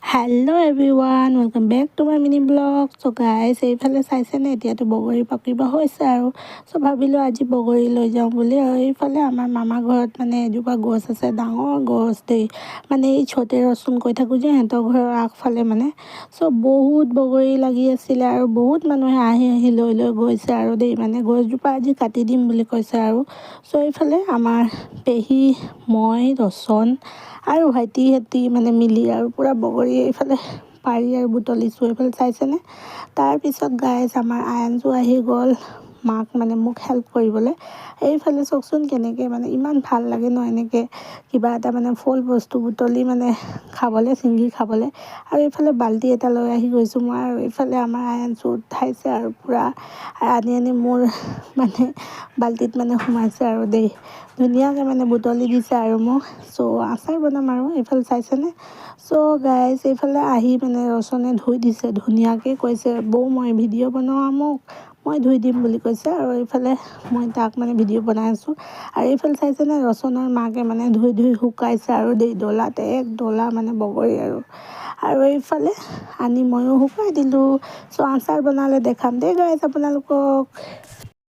Hello' everyone, welcome back to my mini blog. So' guys এইফালে চাইছেনে, এতিয়াতো বগৰী পকিব হৈছে আৰু চ' ভাবিলোঁ আজি বগৰী লৈ যাওঁ বুলি। আৰু এইফালে আমাৰ মামাৰ ঘৰত মানে এজোপা গছ আছে, ডাঙৰ গছ দেই, মানে এই ছোটে ৰচুন কৈ থাকোঁ যে সিহঁতৰ ঘৰৰ আগফালে মানে। চ' বহুত বগৰী লাগি আছিলে আৰু বহুত মানুহে আহি আহি লৈ লৈ গৈছে আৰু দেই, মানে গছজোপা আজি কাটি দিম বুলি কৈছে আৰু। চ' এইফালে আমাৰ পেহী, মই, ৰচন আৰু ভাইটিহঁতি মানে মিলি আৰু পূৰা বগৰী এইফালে পাৰি আৰু বুটলিছোঁ। এইফালে চাইছেনে। তাৰপিছত গাইজ আমাৰ আয়নজো আহি গ'ল মাক মানে মোক হেল্প কৰিবলৈ। এইফালে চাওকচোন কেনেকৈ মানে ইমান ভাল লাগে ন এনেকৈ কিবা এটা মানে ফুল বস্তু বুটলি মানে খাবলৈ, ছিঙি খাবলৈ। আৰু এইফালে বাল্টি এটা লৈ আহি গৈছোঁ মই, আৰু এইফালে আমাৰ আয়নজো উঠাইছে আৰু পূৰা আনি আনি মোৰ মানে বাল্টিত মানে সোমাইছে আৰু দেই, ধুনীয়াকৈ মানে বুটলি দিছে আৰু মোক। চ' আচাৰ বনাম আৰু এইফালে চাইছেনে। চ' গাইজ এইফালে আহি মানে ৰচনে ধুই দিছে ধুনীয়াকৈ, কৈছে বৌ মই ভিডিঅ' বনোৱা মোক, মই ধুই দিম বুলি কৈছে। আৰু এইফালে মই তাক মানে ভিডিঅ' বনাই আছোঁ। আৰু এইফালে চাইছেনে ৰচনৰ মাকে মানে ধুই ধুই শুকাইছে আৰু দেই, ডলাতে এক ডলা মানে বগৰী আৰু এইফালে আনি ময়ো শুকুৱাই দিলোঁ। চ' আচাৰ বনালে দেখাম দেই গাইজ আপোনালোকক।